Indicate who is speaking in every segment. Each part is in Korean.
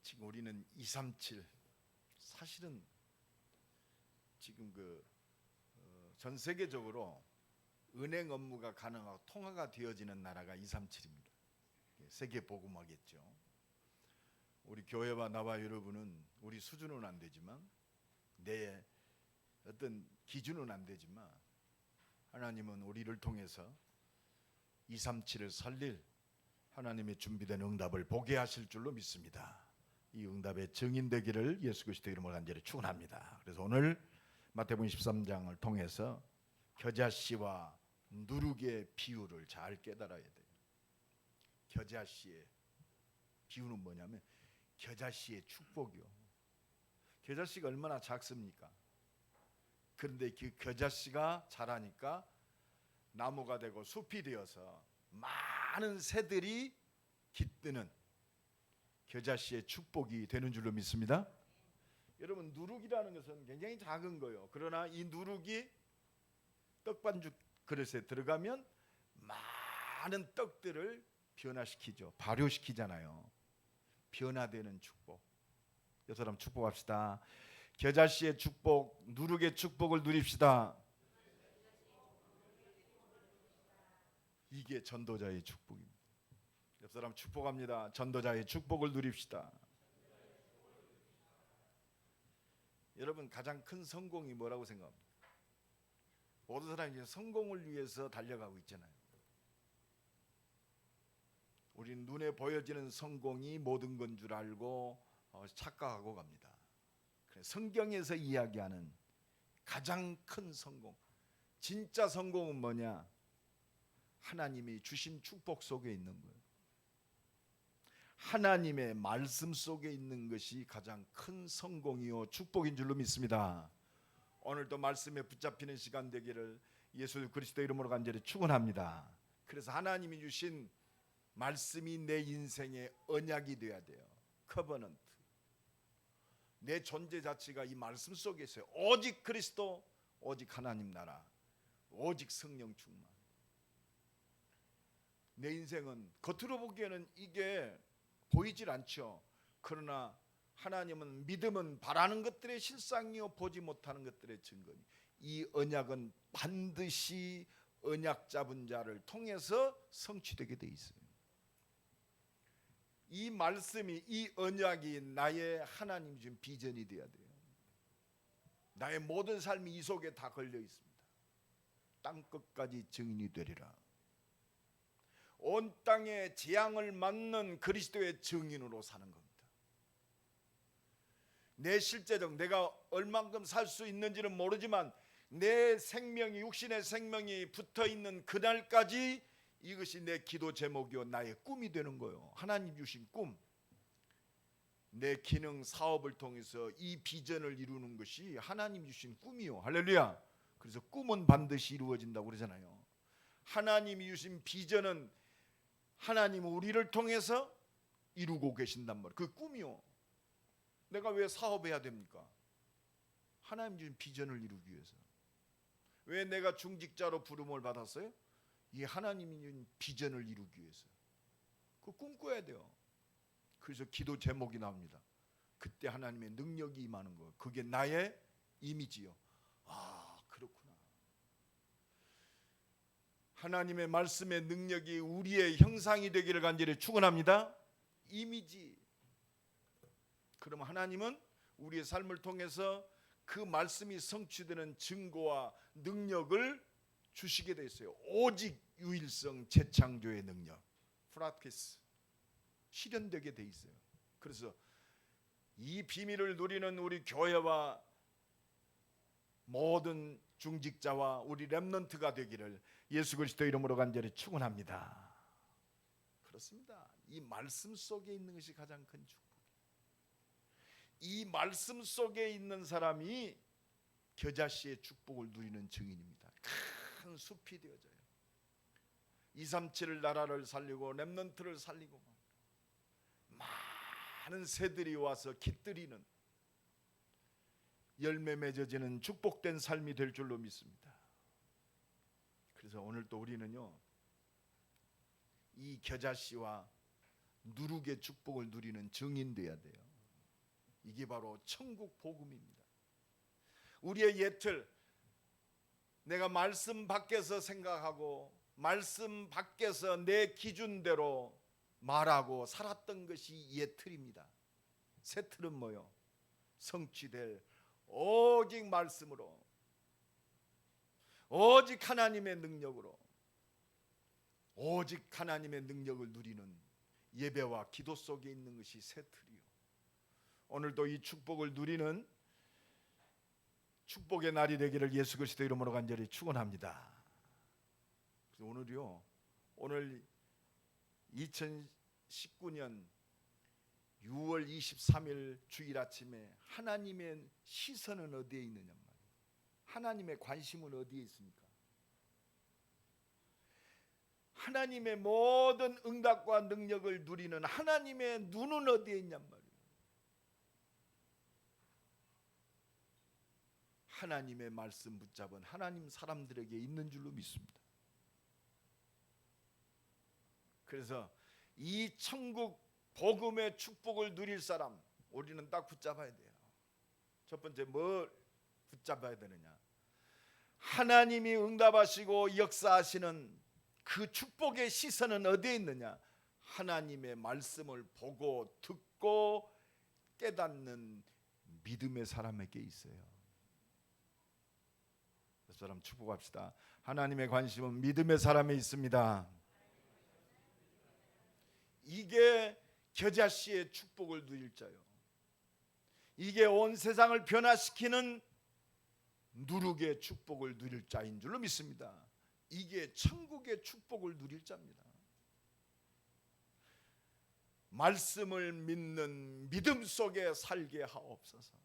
Speaker 1: 지금 우리는 237 사실은 지금 전 세계적으로 은행 업무가 가능하고 통화가 되어지는 나라가 237입니다. 세계 복음화겠죠. 우리 교회와 나와 여러분은 우리 수준은 안 되지만 내 어떤 기준은 안 되지만 하나님은 우리를 통해서 237을 살릴 하나님의 준비된 응답을 보게 하실 줄로 믿습니다. 이 응답의 증인되기를 예수 그리스도의 이름으로 간절히 축원합니다. 그래서 오늘 마태복음 13장을 통해서 겨자씨와 누룩의 비유를 잘 깨달아야 돼요. 겨자씨의 비유는 뭐냐면 겨자씨의 축복이요. 겨자씨가 얼마나 작습니까? 그런데 그 겨자씨가 자라니까 나무가 되고 숲이 되어서 많은 새들이 깃드는 겨자씨의 축복이 되는 줄로 믿습니다. 여러분, 누룩이라는 것은 굉장히 작은 거예요. 그러나 이 누룩이 떡반죽 그릇에 들어가면 많은 떡들을 변화시키죠. 발효시키잖아요. 변화되는 축복. 이 사람 축복합시다. 겨자씨의 축복, 누룩의 축복을 누립시다. 이게 전도자의 축복입니다. 옆 사람 축복합니다. 전도자의 축복을 누립시다. 여러분, 가장 큰 성공이 뭐라고 생각합니까? 모든 사람이 이제 성공을 위해서 달려가고 있잖아요. 우리는 눈에 보여지는 성공이 모든 건 줄 알고 착각하고 갑니다. 성경에서 이야기하는 가장 큰 성공, 진짜 성공은 뭐냐? 하나님이 주신 축복 속에 있는 거예요. 하나님의 말씀 속에 있는 것이 가장 큰 성공이요 축복인 줄로 믿습니다. 오늘도 말씀에 붙잡히는 시간 되기를 예수 그리스도 이름으로 간절히 축원합니다. 그래서 하나님이 주신 말씀이 내 인생의 언약이 되어야 돼요. 커버넌트. 내 존재 자체가 이 말씀 속에 있어요. 오직 그리스도, 오직 하나님 나라, 오직 성령 충만. 내 인생은 겉으로 보기에는 이게 보이질 않죠. 그러나 하나님은 믿음은 바라는 것들의 실상이요 보지 못하는 것들의 증거니. 이 언약은 반드시 언약 잡은 자를 통해서 성취되게 돼 있어요. 이 말씀이, 이 언약이 나의 하나님 준 비전이 되어야 돼요. 나의 모든 삶이 이 속에 다 걸려 있습니다. 땅 끝까지 증인이 되리라. 온 땅의 재앙을 맞는 그리스도의 증인으로 사는 겁니다. 내 실제적 내가 얼만큼 살 수 있는지는 모르지만 내 생명이, 육신의 생명이 붙어있는 그날까지 이것이 내 기도 제목이요 나의 꿈이 되는 거예요. 하나님 주신 꿈. 내 기능 사업을 통해서 이 비전을 이루는 것이 하나님 주신 꿈이요. 할렐루야. 그래서 꿈은 반드시 이루어진다고 그러잖아요. 하나님이 주신 비전은 하나님 우리를 통해서 이루고 계신단 말이에요. 그 꿈이요. 내가 왜 사업해야 됩니까? 하나님 주신 비전을 이루기 위해서. 왜 내가 중직자로 부름을 받았어요? 이 하나님이 주신 비전을 이루기 위해서. 그 꿈꿔야 돼요. 그래서 기도 제목이 나옵니다. 그때 하나님의 능력이 임하는 거예요. 그게 나의 이미지요. 아, 그렇구나. 하나님의 말씀의 능력이 우리의 형상이 되기를 간절히 축원합니다. 이미지. 그럼 하나님은 우리의 삶을 통해서 그 말씀이 성취되는 증거와 능력을 주시게 돼 있어요. 오직 유일성 재창조의 능력, 프라티스, 실현되게 돼 있어요. 그래서 이 비밀을 누리는 우리 교회와 모든 중직자와 우리 렘넌트가 되기를 예수 그리스도 이름으로 간절히 축원합니다. 그렇습니다. 이 말씀 속에 있는 것이 가장 큰 축복이에요. 이 말씀 속에 있는 사람이 겨자씨의 축복을 누리는 증인입니다. 큰 숲이 되어져요. 237 나라를 살리고 렘넌트를 살리고 많은 새들이 와서 깃들이는 열매 맺어지는 축복된 삶이 될 줄로 믿습니다. 그래서 오늘 또 우리는요, 이 겨자씨와 누룩의 축복을 누리는 증인 돼야 돼요. 이게 바로 천국 복음입니다. 우리의 예틀, 내가 말씀 밖에서 생각하고 말씀 밖에서 내 기준대로 말하고 살았던 것이 예틀입니다. 새 틀은 뭐요? 성취될 오직 말씀으로, 오직 하나님의 능력으로, 오직 하나님의 능력을 누리는 예배와 기도 속에 있는 것이 새 틀이요. 오늘도 이 축복을 누리는 축복의 날이 되기를 예수 그리스도 이름으로 간절히 축원합니다. 오늘이요, 오늘 2019년 6월 23일 주일 아침에 하나님의 시선은 어디에 있느냐 말이에요. 하나님의 관심은 어디에 있습니까? 하나님의 모든 응답과 능력을 누리는 하나님의 눈은 어디에 있냔 말이에요. 하나님의 말씀 붙잡은 하나님 사람들에게 있는 줄로 믿습니다. 그래서 이 천국 복음의 축복을 누릴 사람, 우리는 딱 붙잡아야 돼요. 첫 번째 뭘 붙잡아야 되느냐? 하나님이 응답하시고 역사하시는 그 축복의 시선은 어디에 있느냐? 하나님의 말씀을 보고 듣고 깨닫는 믿음의 사람에게 있어요. 그 사람 축복합시다. 하나님의 관심은 믿음의 사람에 있습니다. 이게 겨자씨의 축복을 누릴 자요. 이게 온 세상을 변화시키는 누룩의 축복을 누릴 자인 줄로 믿습니다. 이게 천국의 축복을 누릴 자입니다. 말씀을 믿는 믿음 속에 살게 하옵소서.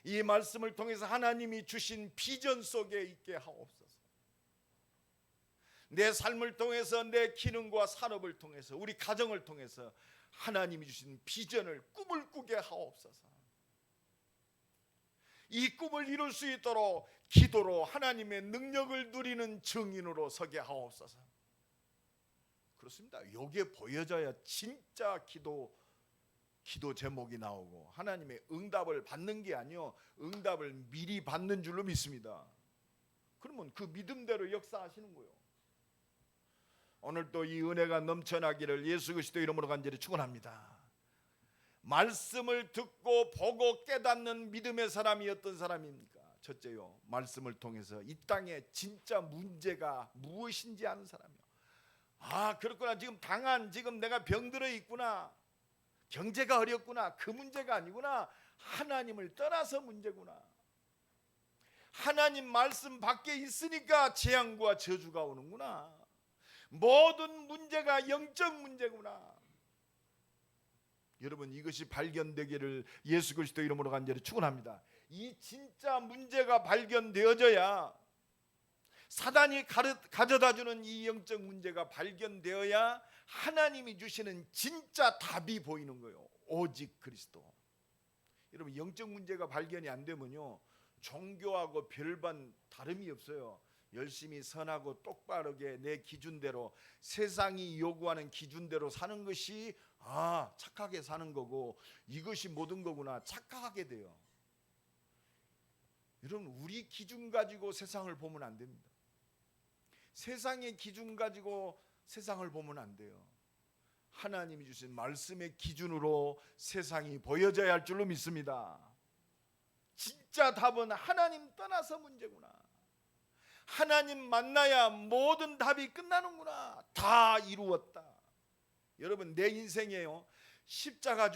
Speaker 1: 이 말씀을 통해서 하나님이 주신 비전 속에 있게 하옵소서. 내 삶을 통해서, 내 기능과 산업을 통해서, 우리 가정을 통해서 하나님이 주신 비전을, 꿈을 꾸게 하옵소서. 이 꿈을 이룰 수 있도록 기도로 하나님의 능력을 누리는 증인으로 서게 하옵소서. 그렇습니다. 여기에 보여져야 진짜 기도 제목이 나오고 하나님의 응답을 받는 게 아니요, 응답을 미리 받는 줄로 믿습니다. 그러면 그 믿음대로 역사하시는 거예요. 오늘도 이 은혜가 넘쳐나기를 예수 그리스도 이름으로 간절히 축원합니다. 말씀을 듣고 보고 깨닫는 믿음의 사람이 어떤 사람입니까? 첫째요, 말씀을 통해서 이 땅에 진짜 문제가 무엇인지 아는 사람이요. 아, 그렇구나. 지금 내가 병들어 있구나. 경제가 어렵구나. 그 문제가 아니구나. 하나님을 떠나서 문제구나. 하나님 말씀 밖에 있으니까 재앙과 저주가 오는구나. 모든 문제가 영적 문제구나. 여러분, 이것이 발견되기를 예수 그리스도 이름으로 간절히 축원합니다. 이 진짜 문제가 발견되어져야, 사단이 가져다주는 이 영적 문제가 발견되어야 하나님이 주시는 진짜 답이 보이는 거예요. 오직 그리스도. 여러분, 영적 문제가 발견이 안 되면요, 종교하고 별반 다름이 없어요. 열심히 선하고 똑바르게 내 기준대로, 세상이 요구하는 기준대로 사는 것이 착하게 사는 거고 이것이 모든 거구나 착각하게 돼요. 여러분, 우리 기준 가지고 세상을 보면 안 됩니다. 세상의 기준 가지고 세상을 보면 안 돼요. 하나님이 주신 말씀의 기준으로 세상이 보여져야 할 줄로 믿습니다. 진짜 답은 하나님 떠나서 문제구나. 하나님 만나야 모든 답이 끝나는구나. 다 이루었다. 여러분, 내 인생에요, 십자가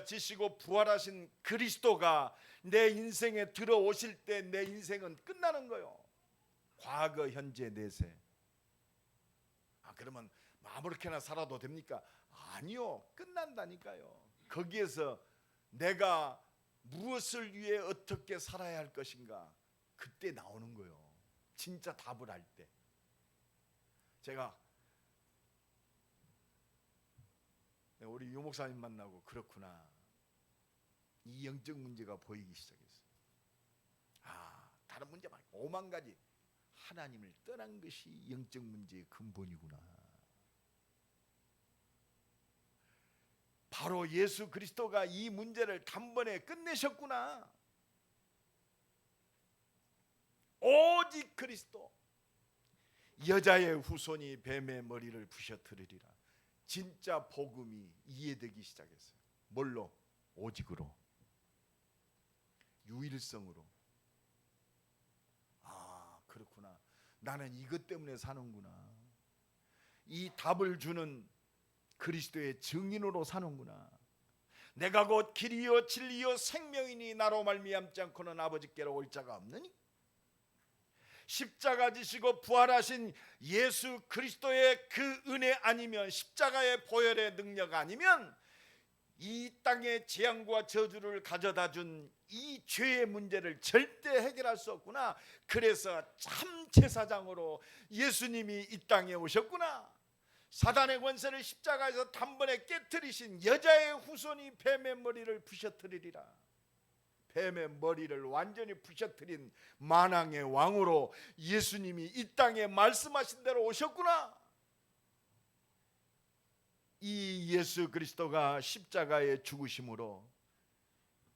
Speaker 1: 지시고 부활하신 그리스도가 내 인생에 들어오실 때 내 인생은 끝나는 거예요. 과거, 현재, 내세. 그러면 아무렇게나 살아도 됩니까? 아니요, 끝난다니까요. 거기에서 내가 무엇을 위해 어떻게 살아야 할 것인가, 그때 나오는 거예요. 진짜 답을 할 때. 제가 우리 유 목사님 만나고 그렇구나, 이 영적 문제가 보이기 시작했어요. 다른 문제 말고 5만 가지, 하나님을 떠난 것이 영적 문제의 근본이구나. 바로 예수 그리스도가 이 문제를 단번에 끝내셨구나. 오직 그리스도. 여자의 후손이 뱀의 머리를 부셔뜨리리라. 진짜 복음이 이해되기 시작했어요. 뭘로? 오직으로, 유일성으로. 아, 그렇구나. 나는 이것 때문에 사는구나. 이 답을 주는 그리스도의 증인으로 사는구나. 내가 곧 길이요 진리요 생명이니 나로 말미암지 않고는 아버지께로 올 자가 없느니. 십자가 지시고 부활하신 예수 그리스도의 그 은혜 아니면, 십자가의 보혈의 능력 아니면 이 땅의 재앙과 저주를 가져다 준 이 죄의 문제를 절대 해결할 수 없구나. 그래서 참 제사장으로 예수님이 이 땅에 오셨구나. 사단의 권세를 십자가에서 단번에 깨뜨리신 여자의 후손이 뱀의 머리를 부셔뜨리리라. 뱀의 머리를 완전히 부셔뜨린 만왕의 왕으로 예수님이 이 땅에 말씀하신 대로 오셨구나. 이 예수 그리스도가 십자가의 죽으심으로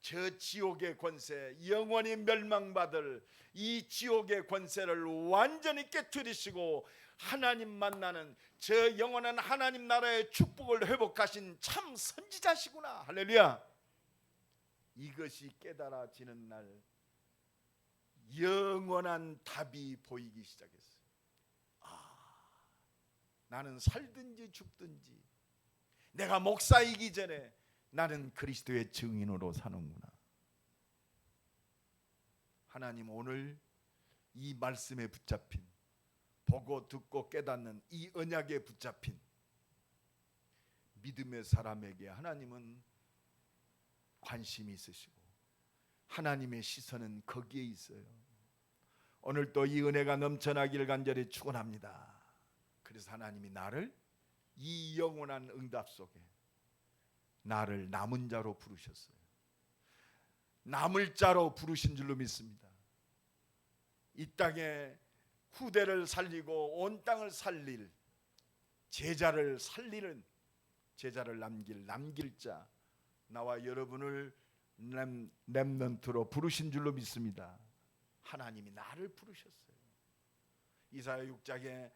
Speaker 1: 저 지옥의 권세, 영원히 멸망받을 이 지옥의 권세를 완전히 깨뜨리시고 하나님 만나는 저 영원한 하나님 나라의 축복을 회복하신 참 선지자시구나. 할렐루야. 이것이 깨달아지는 날 영원한 답이 보이기 시작했어요. 나는 살든지 죽든지 내가 목사이기 전에 나는 그리스도의 증인으로 사는구나. 하나님, 오늘 이 말씀에 붙잡힌, 보고 듣고 깨닫는 이 언약에 붙잡힌 믿음의 사람에게 하나님은 관심이 있으시고 하나님의 시선은 거기에 있어요. 오늘 또 이 은혜가 넘쳐나기를 간절히 축원합니다. 그래서 하나님이 나를 이 영원한 응답 속에 나를 남은 자로 부르셨어요. 남을 자로 부르신 줄로 믿습니다. 이 땅에 후대를 살리고 온 땅을 살릴 제자를 살리는, 제자를 남길 자, 나와 여러분을 렘넌트로 부르신 줄로 믿습니다. 하나님이 나를 부르셨어요. 이사야 6장에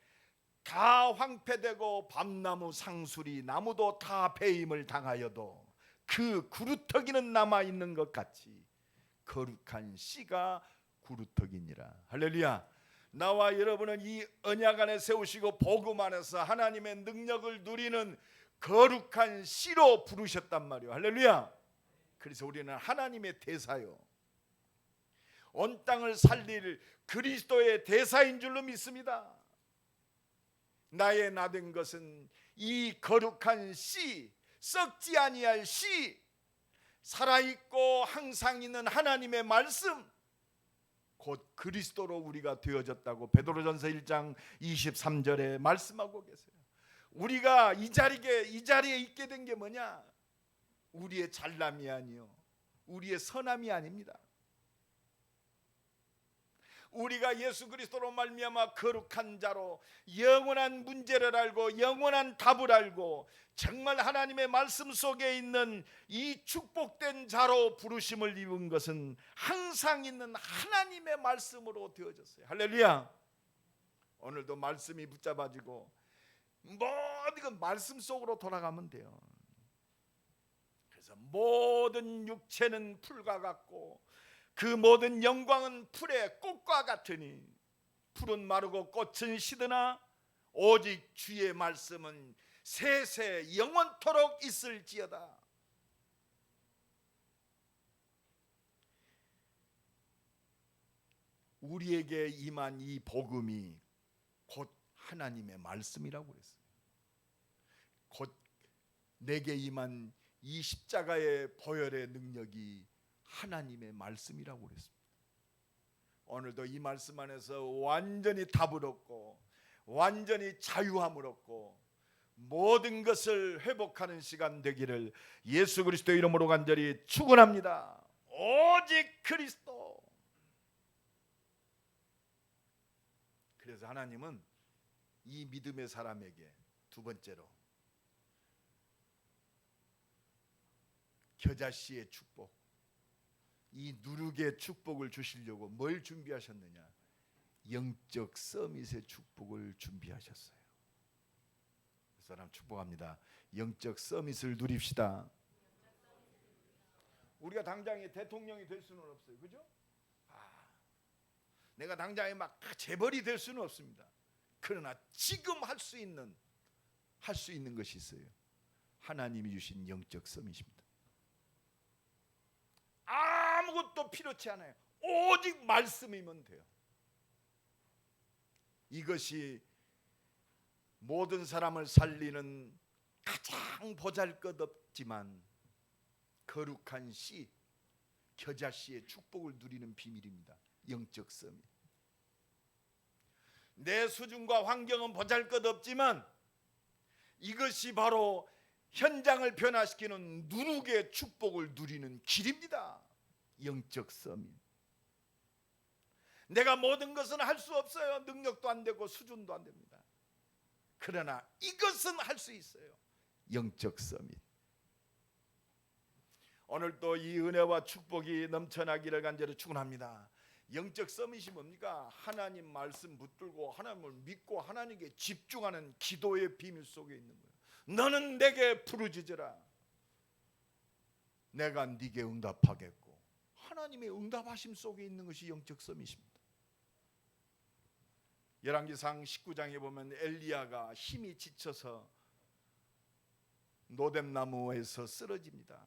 Speaker 1: 다 황폐되고 밤나무 상수리 나무도 다 배임을 당하여도 그 구루터기는 남아있는 것 같이 거룩한 씨가 구루터기니라. 할렐루야. 나와 여러분은 이 언약 안에 세우시고 복음 안에서 하나님의 능력을 누리는 거룩한 씨로 부르셨단 말이에요. 할렐루야. 그래서 우리는 하나님의 대사요, 온 땅을 살릴 그리스도의 대사인 줄로 믿습니다. 나의 나 된 것은 이 거룩한 씨, 썩지 아니할 씨, 살아있고 항상 있는 하나님의 말씀, 곧 그리스도로 우리가 되어졌다고 베드로전서 1장 23절에 말씀하고 계세요. 우리가 이 자리에 있게 된 게 뭐냐? 우리의 잘남이 아니요, 우리의 선함이 아닙니다. 우리가 예수 그리스도로 말미암아 거룩한 자로 영원한 문제를 알고 영원한 답을 알고 정말 하나님의 말씀 속에 있는 이 축복된 자로 부르심을 입은 것은 항상 있는 하나님의 말씀으로 되어졌어요. 할렐루야. 오늘도 말씀이 붙잡아지고 모든 말씀 속으로 돌아가면 돼요. 그래서 모든 육체는 풀과 같고 그 모든 영광은 풀의 꽃과 같으니 풀은 마르고 꽃은 시드나 오직 주의 말씀은 세세 영원토록 있을지어다. 우리에게 임한 이 복음이 곧 하나님의 말씀이라고 그랬어요. 곧 내게 임한 이 십자가의 보혈의 능력이 하나님의 말씀이라고 그랬습니다. 오늘도 이 말씀 안에서 완전히 답을 얻고 완전히 자유함을 얻고 모든 것을 회복하는 시간 되기를 예수 그리스도의 이름으로 간절히 축원합니다. 오직 그리스도. 그래서 하나님은 이 믿음의 사람에게 두 번째로 겨자씨의 축복, 이 누룩의 축복을 주시려고 뭘 준비하셨느냐? 영적 서밋의 축복을 준비하셨어요. 그 사람 축복합니다. 영적 서밋을 누립시다. 우리가 당장에 대통령이 될 수는 없어요, 그죠? 내가 당장에 막 재벌이 될 수는 없습니다. 그러나 지금 할 수 있는 것이 있어요. 하나님이 주신 영적 서밋입니다. 아무것도 필요치 않아요. 오직 말씀이면 돼요. 이것이 모든 사람을 살리는 가장 보잘것없지만 거룩한 씨, 겨자씨의 축복을 누리는 비밀입니다. 영적 서밋. 내 수준과 환경은 보잘것없지만 이것이 바로 현장을 변화시키는 누룩의 축복을 누리는 길입니다. 영적 서밋. 내가 모든 것은 할 수 없어요. 능력도 안 되고 수준도 안 됩니다. 그러나 이것은 할 수 있어요. 영적 서밋. 오늘도 이 은혜와 축복이 넘쳐나기를 간절히 축원합니다. 영적 서밋이 뭡니까? 하나님 말씀 붙들고 하나님을 믿고 하나님께 집중하는 기도의 비밀 속에 있는 거예요. 너는 내게 부르짖으라. 내가 네게 응답하겠고. 하나님의 응답하심 속에 있는 것이 영적 서밋입니다. 열왕기상 19장에 보면 엘리야가 힘이 지쳐서 노뎀나무에서 쓰러집니다.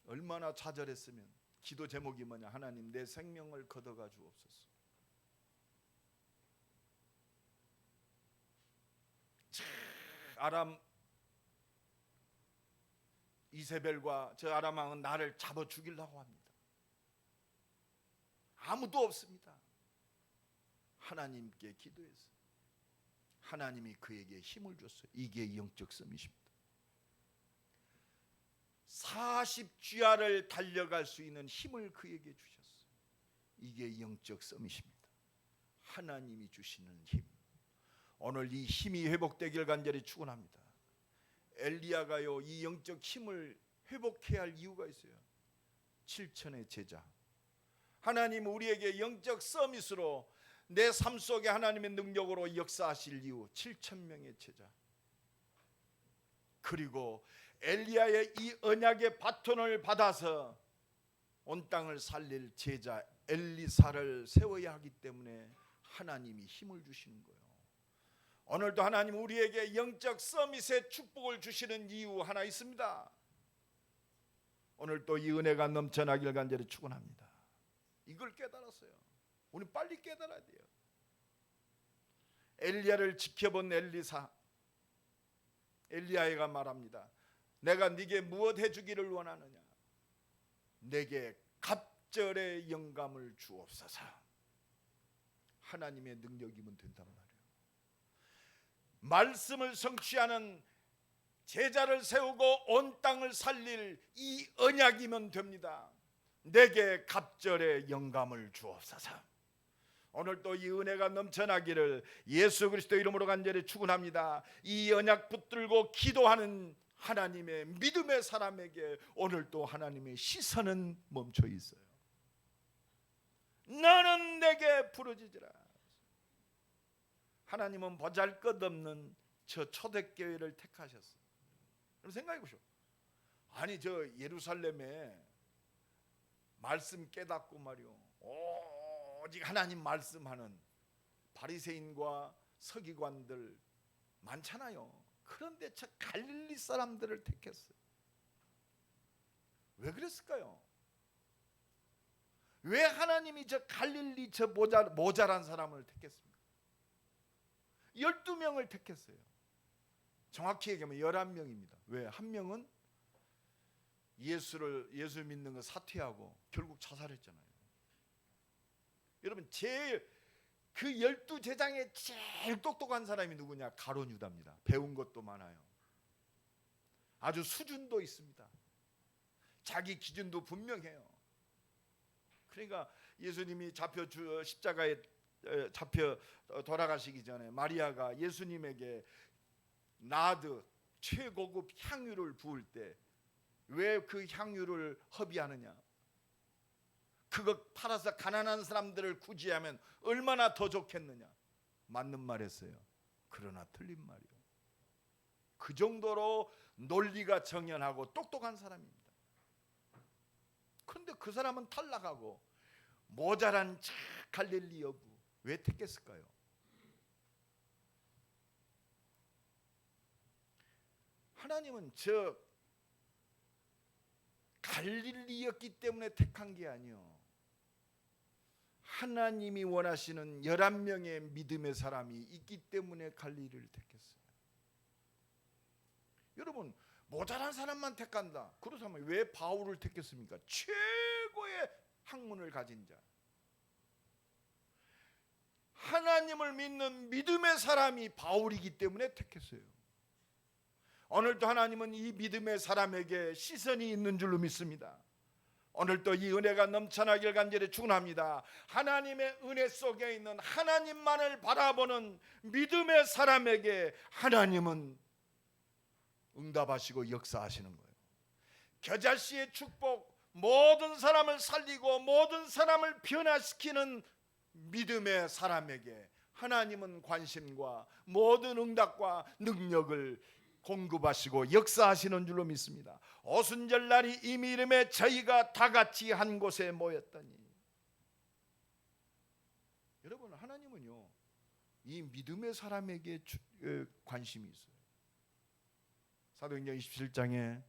Speaker 1: 얼마나 좌절했으면. 기도 제목이 뭐냐? 하나님 내 생명을 걷어가 주옵소서. 아람 이세벨과 저 아람 왕은 나를 잡아 죽이려고 합니다. 아무도 없습니다. 하나님께 기도했어요. 하나님이 그에게 힘을 줬어요. 이게 영적 서밋입니다. 40주야를 달려갈 수 있는 힘을 그에게 주셨어요. 이게 영적 서밋입니다. 하나님이 주시는 힘. 오늘 이 힘이 회복되길 간절히 축원합니다. 엘리야가요 이 영적 힘을 회복해야 할 이유가 있어요. 7천의 제자. 하나님 우리에게 영적 서밋으로 내 삶 속에 하나님의 능력으로 역사하실 이유. 7,000명의 제자. 그리고 엘리야의 이 언약의 바톤을 받아서 온 땅을 살릴 제자 엘리사를 세워야 하기 때문에 하나님이 힘을 주시는 거예요. 오늘도 하나님 우리에게 영적 서밋의 축복을 주시는 이유 하나 있습니다. 오늘 또 이 은혜가 넘쳐나길 간절히 축원합니다. 이걸 깨달았어요. 우리 빨리 깨달아야 돼요. 엘리야를 지켜본 엘리사. 엘리야가 말합니다. 내가 네게 무엇 해주기를 원하느냐? 내게 갑절의 영감을 주옵소서. 하나님의 능력이면 된단 말이에요. 말씀을 성취하는 제자를 세우고 온 땅을 살릴 이 언약이면 됩니다. 내게 갑절의 영감을 주옵소서. 오늘 또 이 은혜가 넘쳐나기를 예수 그리스도 이름으로 간절히 축원합니다. 이 언약 붙들고 기도하는 하나님의 믿음의 사람에게 오늘 또 하나님의 시선은 멈춰 있어요. 너는 내게 부르짖으라. 하나님은 보잘것없는 저 초대교회를 택하셨어요. 그럼 생각해 보시오. 아니 저 예루살렘에 말씀 깨닫고 말이요 오직 하나님 말씀하는 바리새인과 서기관들 많잖아요. 그런데 저 갈릴리 사람들을 택했어요. 왜 그랬을까요? 왜 하나님이 저 갈릴리 저 모자란 사람을 택했습니까? 12명을 택했어요. 정확히 얘기하면 11명입니다. 왜? 한 명은 예수 믿는 거 사퇴하고 결국 자살했잖아요. 여러분 제일 그 12제장에 제일 똑똑한 사람이 누구냐? 가룟 유다입니다. 배운 것도 많아요. 아주 수준도 있습니다. 자기 기준도 분명해요. 그러니까 예수님이 십자가에 잡혀 돌아가시기 전에 마리아가 예수님에게 나드 최고급 향유를 부을 때 왜 그 향유를 허비하느냐? 그거 팔아서 가난한 사람들을 구제하면 얼마나 더 좋겠느냐? 맞는 말했어요. 그러나 틀린 말이요. 그 정도로 논리가 정연하고 똑똑한 사람입니다. 그런데 그 사람은 탈락하고 모자란 갈릴리 여부 왜 택했을까요? 하나님은 저 갈릴리였기 때문에 택한 게 아니요, 하나님이 원하시는 11명의 믿음의 사람이 있기 때문에 갈릴리를 택했어요. 여러분, 모자란 사람만 택한다. 그렇다면 왜 바울을 택했습니까? 최고의 학문을 가진 자, 하나님을 믿는 믿음의 사람이 바울이기 때문에 택했어요. 오늘도 하나님은 이 믿음의 사람에게 시선이 있는 줄로 믿습니다. 오늘도 이 은혜가 넘쳐나길 간절히 축원합니다. 하나님의 은혜 속에 있는 하나님만을 바라보는 믿음의 사람에게 하나님은 응답하시고 역사하시는 거예요. 겨자씨의 축복, 모든 사람을 살리고 모든 사람을 변화시키는 믿음의 사람에게 하나님은 관심과 모든 응답과 능력을 공급하시고 역사하시는 줄로 믿습니다. 오순절날이 이미 이름에 저희가 다 같이 한 곳에 모였더니, 여러분, 하나님은요 이 믿음의 사람에게 관심이 있어요. 사도행전 27장에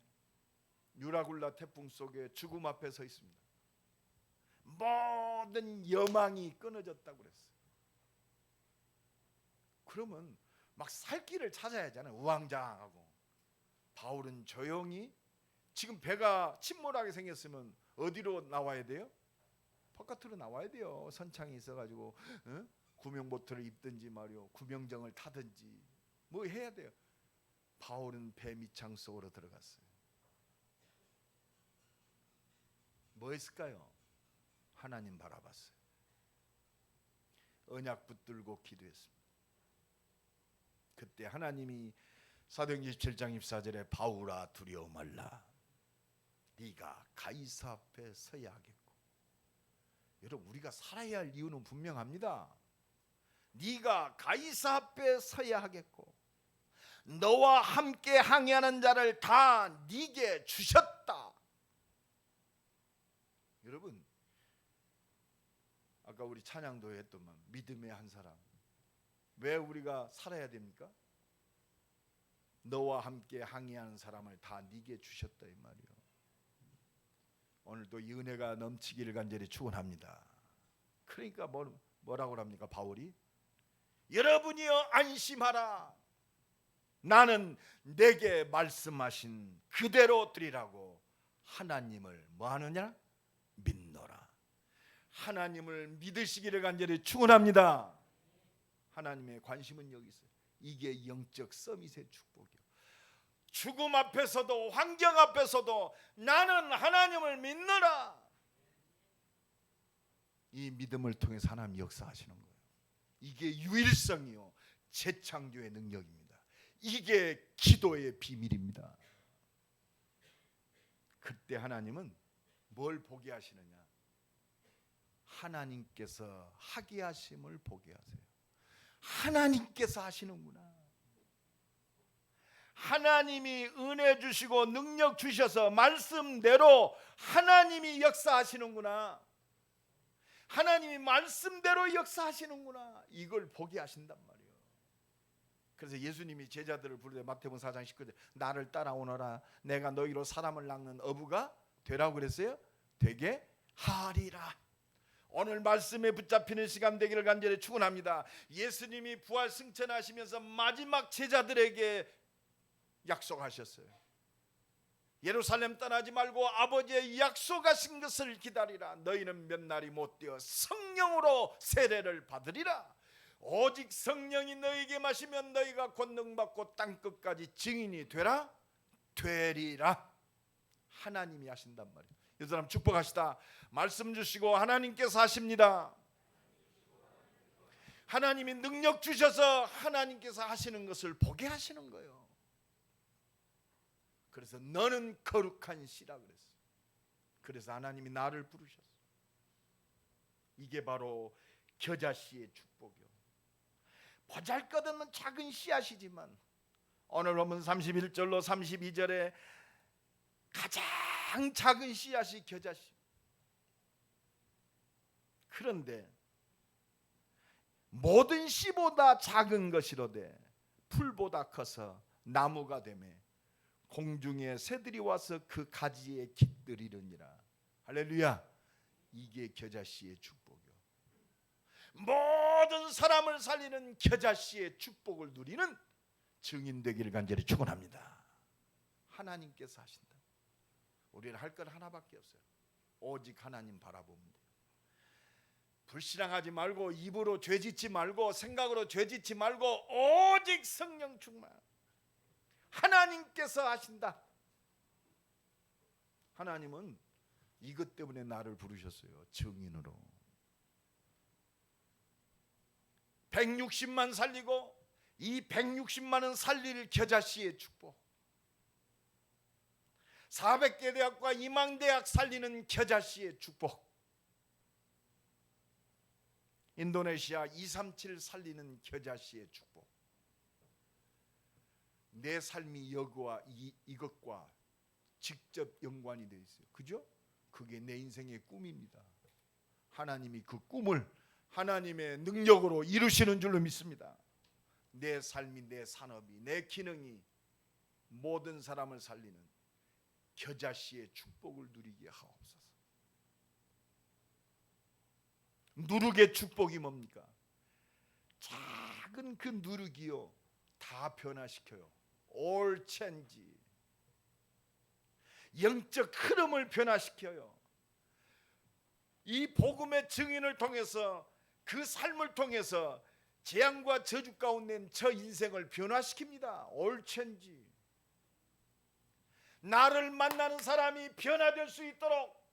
Speaker 1: 유라굴라 태풍 속에 죽음 앞에 서 있습니다. 모든 여망이 끊어졌다고 그랬어요. 그러면 막 살 길을 찾아야 하잖아요. 우왕좌왕하고. 바울은 조용히, 지금 배가 침몰하게 생겼으면 어디로 나와야 돼요? 바깥으로 나와야 돼요. 선창이 있어가지고 구명보트를 입든지 말이요, 구명정을 타든지 뭐 해야 돼요. 바울은 배 밑창 속으로 들어갔어요. 뭐 했을까요? 하나님 바라봤어요. 언약 붙들고 기도했습니다. 그때 하나님이 사도행전 27장 24절에 바울아 두려워 말라, 네가 가이사 앞에 서야 하겠고. 여러분, 우리가 살아야 할 이유는 분명합니다. 네가 가이사 앞에 서야 하겠고 너와 함께 항해하는 자를 다 네게 주셨다. 여러분, 아까 우리 찬양도 했더만 믿음의 한 사람, 왜 우리가 살아야 됩니까? 너와 함께 항해하는 사람을 다 네게 주셨다 이 말이요. 오늘도 이 은혜가 넘치기를 간절히 축원합니다. 그러니까 뭐라고 합니까? 바울이 여러분이여 안심하라, 나는 내게 말씀하신 그대로 드리라고 하나님을 뭐하느냐? 믿노라. 하나님을 믿으시기를 간절히 축원합니다. 하나님의 관심은 여기 있어요. 이게 영적 서밋의 축복이요. 죽음 앞에서도 환경 앞에서도 나는 하나님을 믿노라. 이 믿음을 통해서 하나님 역사하시는 거예요. 이게 유일성이요 재창조의 능력입니다. 이게 기도의 비밀입니다. 그때 하나님은 뭘 보게 하시느냐? 하나님께서 하게 하심을 보게 하세요. 하나님께서 하시는구나. 하나님이 은혜 주시고 능력 주셔서 말씀대로 하나님이 역사하시는구나. 하나님이 말씀대로 역사하시는구나. 이걸 보게 하신단 말이에요. 그래서 예수님이 제자들을 부르되 마태복음 4장 19절 나를 따라오너라 내가 너희로 사람을 낚는 어부가 되라고 그랬어요. 되게 하리라. 오늘 말씀에 붙잡히는 시간 되기를 간절히 축원합니다. 예수님이 부활 승천하시면서 마지막 제자들에게 약속하셨어요. 예루살렘 떠나지 말고 아버지의 약속하신 것을 기다리라. 너희는 몇 날이 못 되어 성령으로 세례를 받으리라. 오직 성령이 너희에게 마시면 너희가 권능받고 땅끝까지 증인이 되리라. 하나님이 하신단 말이에요. 이 사람 축복하시다. 말씀 주시고 하나님께서 하십니다. 하나님이 능력 주셔서 하나님께서 하시는 것을 보게 하시는 거예요. 그래서 너는 거룩한 씨라 그랬어요. 그래서 하나님이 나를 부르셨어요. 이게 바로 겨자씨의 축복이요. 보잘것없는 작은 씨앗이지만 오늘 보면 31절로 32절에 가장 작은 씨앗이 겨자씨. 그런데 모든 씨보다 작은 것이로되 풀보다 커서 나무가 되매 공중의 새들이 와서 그 가지에 깃들이느니라. 할렐루야. 이게 겨자씨의 축복이요. 모든 사람을 살리는 겨자씨의 축복을 누리는 증인 되기를 간절히 축원합니다. 하나님께서 하신다. 우리는 할 건 하나밖에 없어요. 오직 하나님 바라보면 돼요. 불신앙하지 말고, 입으로 죄짓지 말고, 생각으로 죄짓지 말고, 오직 성령 충만. 하나님께서 하신다. 하나님은 이것 때문에 나를 부르셨어요. 증인으로. 160만 살리고 이 160만은 살릴 겨자씨의 축복. 400개 대학과 이망대학 살리는 겨자씨의 축복. 인도네시아 237 살리는 겨자씨의 축복. 내 삶이 이것과 직접 연관이 되어 있어요. 그죠? 그게 내 인생의 꿈입니다. 하나님이 그 꿈을 하나님의 능력으로 이루시는 줄로 믿습니다. 내 삶이, 내 산업이, 내 기능이 모든 사람을 살리는 겨자씨의 축복을 누리게 하옵소서. 누룩의 축복이 뭡니까? 작은 그 누룩이요, 다 변화시켜요. All change. 영적 흐름을 변화시켜요. 이 복음의 증인을 통해서, 그 삶을 통해서 재앙과 저주 가운데 저 인생을 변화시킵니다. All change. 나를 만나는 사람이 변화될 수 있도록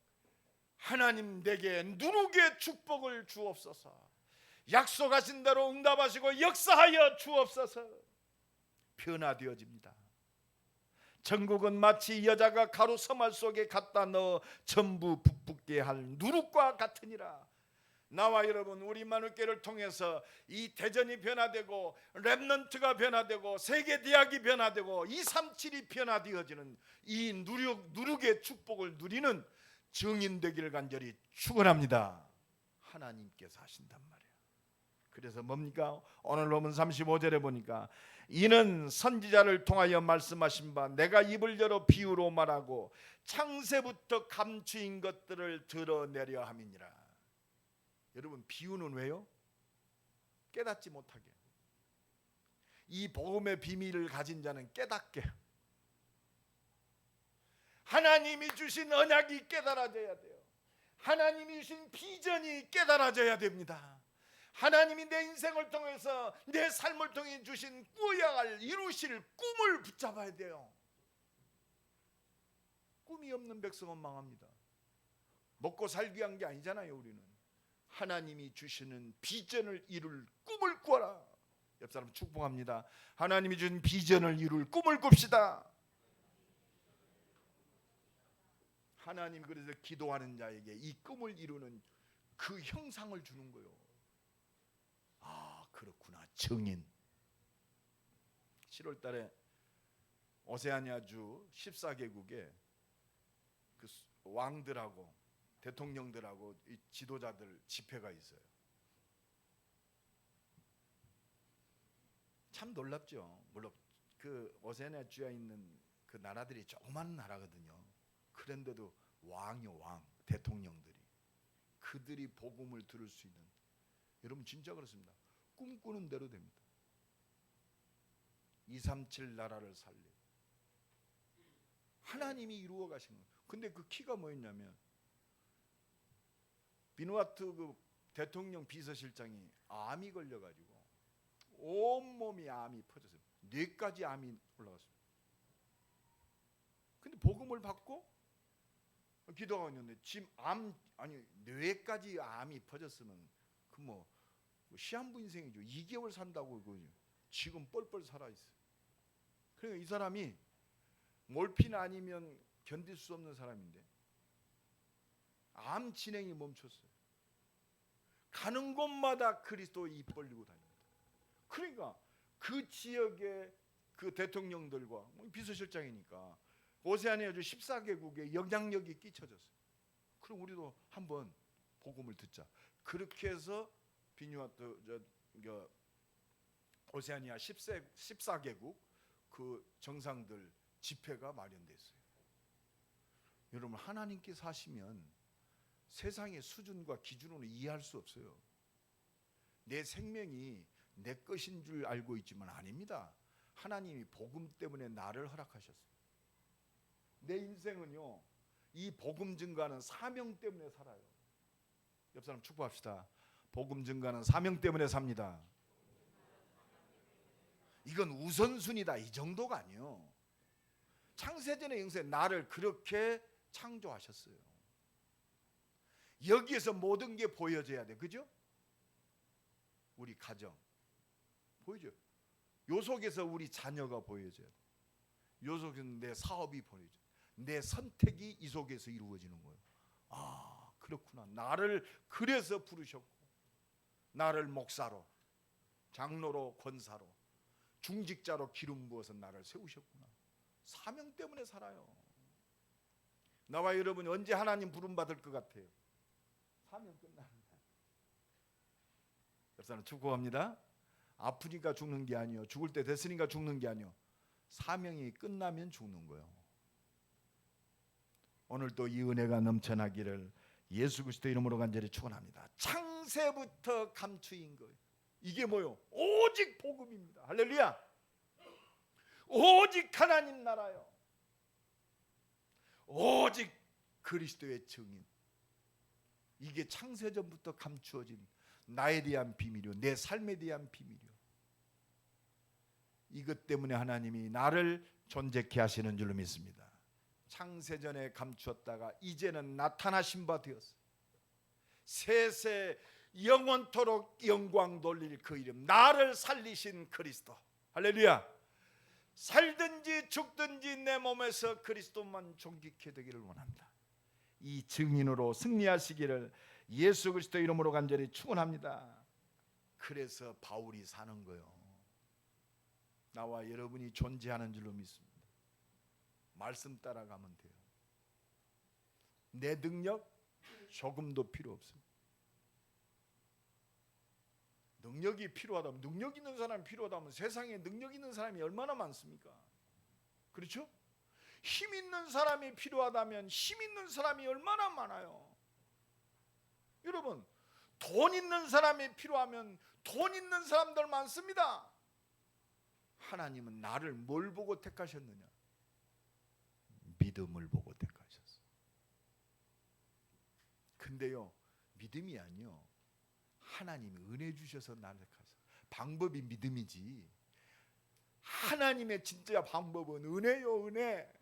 Speaker 1: 하나님 내게 누룩의 축복을 주옵소서. 약속하신 대로 응답하시고 역사하여 주옵소서. 변화되어집니다. 천국은 마치 여자가 가루 서말 속에 갖다 넣어 전부 북붙게 할 누룩과 같으니라. 나와 여러분, 우리 만우교를 통해서 이 대전이 변화되고 랩넌트가 변화되고 세계대학이 변화되고 237이 변화되어지는 이 누룩의 축복을 누리는 증인 되기를 간절히 축원합니다. 하나님께서 하신단 말이에요. 그래서 뭡니까? 오늘 본문 35절에 보니까 이는 선지자를 통하여 말씀하신 바 내가 입을 열어 비유로 말하고 창세부터 감추인 것들을 드러내려 함이니라. 여러분, 비유는 왜요? 깨닫지 못하게. 이 복음의 비밀을 가진 자는 깨닫게. 하나님이 주신 언약이 깨달아져야 돼요. 하나님이 주신 비전이 깨달아져야 됩니다. 하나님이 내 인생을 통해서, 내 삶을 통해 주신 꾸어야 할, 이루실 꿈을 붙잡아야 돼요. 꿈이 없는 백성은 망합니다. 먹고 살기 위한 게 아니잖아요. 우리는 하나님이 주시는 비전을 이룰 꿈을 꾸어라. 옆 사람 축복합니다. 하나님이 주신 비전을 이룰 꿈을 꿉시다. 하나님 그래서 기도하는 자에게 이 꿈을 이루는 그 형상을 주는 거예요. 아, 그렇구나. 증인. 7월 달에 오세아니아주 14개국에 그 왕들하고 대통령들하고 이 지도자들 집회가 있어요. 참 놀랍죠. 물론 그 오세아니아주에 있는 그 나라들이 조그만 나라거든요. 그런데도 왕이요, 왕, 대통령들이, 그들이 복음을 들을 수 있는, 여러분 진짜 그렇습니다. 꿈꾸는 대로 됩니다. 237 나라를 살리고 하나님이 이루어 가신 거예요. 근데 그 키가 뭐였냐면 비누아투 그 대통령 비서실장이 암이 걸려가지고 온몸이 암이 퍼졌어요. 뇌까지 암이 올라갔어요. 근데 복음을 받고 기도가 있는데 지금 뇌까지 암이 퍼졌으면 그 뭐 시한부 인생이죠. 2개월 산다고 지금 뻘뻘 살아 있어요. 그러니까 이 사람이 몰핀 아니면 견딜 수 없는 사람인데 암 진행이 멈췄어요. 가는 곳마다 그리스도 입 벌리고 다닙니다. 그러니까 그 지역의 그 대통령들과 비서실장이니까 오세아니아주 14개국에 영향력이 끼쳐졌어요. 그럼 우리도 한번 복음을 듣자. 그렇게 해서 비뉴아트 오세아니아 14개국 그 정상들 집회가 마련됐어요. 여러분, 하나님께서 하시면 세상의 수준과 기준으로 이해할 수 없어요. 내 생명이 내 것인 줄 알고 있지만 아닙니다. 하나님이 복음 때문에 나를 허락하셨어요. 내 인생은요, 이 복음 증가는 사명 때문에 살아요. 옆 사람 축복합시다. 복음 증가는 사명 때문에 삽니다. 이건 우선순위다, 이 정도가 아니요. 창세전의 영세 나를 그렇게 창조하셨어요. 여기에서 모든 게 보여져야 돼, 그죠? 우리 가정 보여줘. 요 속에서 우리 자녀가 보여져야 돼. 요 속에서 내 사업이 보여져. 내 선택이 이 속에서 이루어지는 거예요. 아, 그렇구나. 나를 그래서 부르셨고, 나를 목사로, 장로로, 권사로, 중직자로 기름 부어서 나를 세우셨구나. 사명 때문에 살아요. 나와 여러분이 언제 하나님 부름 받을 것 같아요? 사명 끝나는 날. 옆 사람 축복합니다. 아프니까 죽는 게 아니요, 죽을 때 됐으니까 죽는 게 아니요, 사명이 끝나면 죽는 거예요. 오늘도 이 은혜가 넘쳐나기를 예수 그리스도 이름으로 간절히 축원합니다. 창세부터 감추인 거예요. 이게 뭐요? 오직 복음입니다. 할렐루야. 오직 하나님 나라요. 오직 그리스도의 증인. 이게 창세전부터 감추어진 나에 대한 비밀이요, 내 삶에 대한 비밀이요. 이것 때문에 하나님이 나를 존재케 하시는 줄로 믿습니다. 창세전에 감추었다가 이제는 나타나신 바 되었어요. 세세 영원토록 영광 돌릴 그 이름, 나를 살리신 그리스도. 할렐루야. 살든지 죽든지 내 몸에서 그리스도만 존귀케 되기를 원합니다. 이 증인으로 승리하시기를 예수 그리스도 이름으로 간절히 축원합니다. 그래서 바울이 사는 거예요. 나와 여러분이 존재하는 줄로 믿습니다. 말씀 따라가면 돼요. 내 능력 조금도 필요 없어요. 능력이 필요하다면, 능력 있는 사람이 필요하다면 세상에 능력 있는 사람이 얼마나 많습니까? 그렇죠? 힘 있는 사람이 필요하다면 힘 있는 사람이 얼마나 많아요. 여러분, 돈 있는 사람이 필요하면 돈 있는 사람들 많습니다. 하나님은 나를 뭘 보고 택하셨느냐? 믿음을 보고 택하셨어요. 근데요, 믿음이 아니요, 하나님이 은혜 주셔서 나를 택하셨어요. 방법이 믿음이지 하나님의 진짜 방법은 은혜요, 은혜.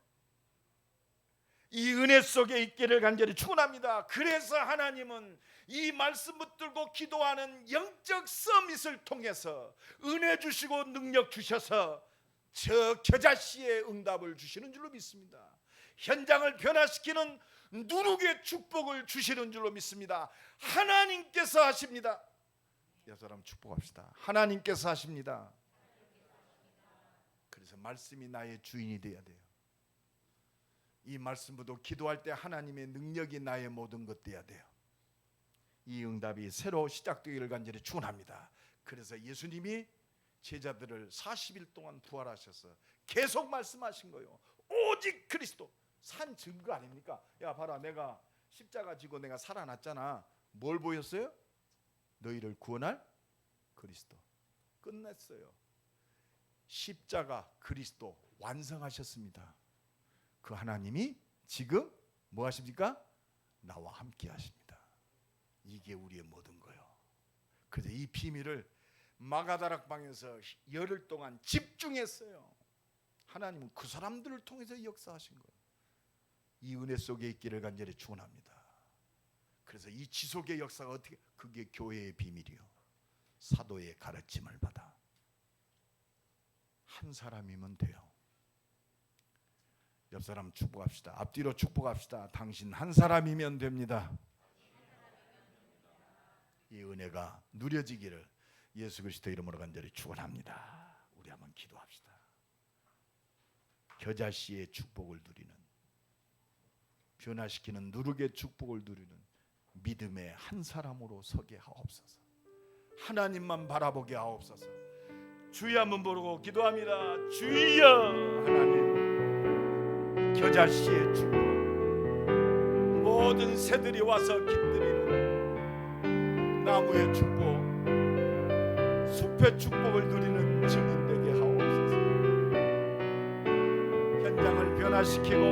Speaker 1: 이 은혜 속에 있기를 간절히 축원합니다. 그래서 하나님은 이 말씀 붙들고 기도하는 영적 서밋을 통해서 은혜 주시고 능력 주셔서 저 겨자씨의 응답을 주시는 줄로 믿습니다. 현장을 변화시키는 누룩의 축복을 주시는 줄로 믿습니다. 하나님께서 하십니다. 이 사람 축복합시다. 하나님께서 하십니다. 그래서 말씀이 나의 주인이 되어야 돼요. 이 말씀부터 기도할 때 하나님의 능력이 나의 모든 것 되어야 돼요. 이 응답이 새로 시작되기를 간절히 축원합니다. 그래서 예수님이 제자들을 40일 동안 부활하셔서 계속 말씀하신 거예요. 오직 그리스도. 산 증거 아닙니까? 야 봐라, 내가 십자가 지고 내가 살아났잖아. 뭘 보였어요? 너희를 구원할 그리스도. 끝냈어요. 십자가 그리스도 완성하셨습니다. 그 하나님이 지금 뭐 하십니까? 나와 함께 하십니다. 이게 우리의 모든 거예요. 그래서 이 비밀을 마가다락방에서 열흘 동안 집중했어요. 하나님은 그 사람들을 통해서 역사하신 거예요. 이 은혜 속에 있기를 간절히 축원합니다. 그래서 이 지속의 역사가 어떻게, 그게 교회의 비밀이요, 사도의 가르침을 받아 한 사람이면 돼요. 옆 사람 축복합시다. 앞뒤로 축복합시다. 당신 한 사람이면 됩니다. 이 은혜가 누려지기를 예수 그리스도 이름으로 간절히 축원합니다. 우리 한번 기도합시다. 겨자씨의 축복을 누리는, 변화시키는 누룩의 축복을 누리는 믿음의 한 사람으로 서게 하옵소서. 하나님만 바라보게 하옵소서. 주여 한번 부르고 기도합니다. 주여 하나님, 겨자씨의 축복, 모든 새들이 와서 깃들이는 나무의 축복, 숲의 축복을 누리는 증인 되게 하옵소서. 현장을 변화시키고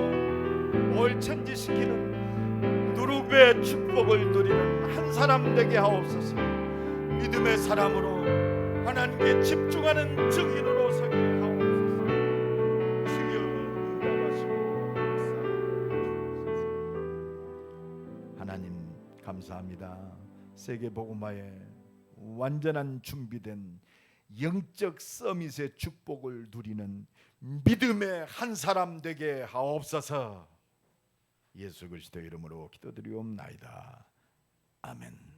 Speaker 1: 올천지시키는 누룩의 축복을 누리는 한 사람 되게 하옵소서. 믿음의 사람으로 하나님께 집중하는 증인으로 서게 하옵소서. 주여 인도하시고 하나님 감사합니다. 세계복음화에 완전한 준비된 영적 서밋의 축복을 누리는 믿음의 한 사람 되게 하옵소서. 예수 그리스도 이름으로 기도드리옵나이다. 아멘.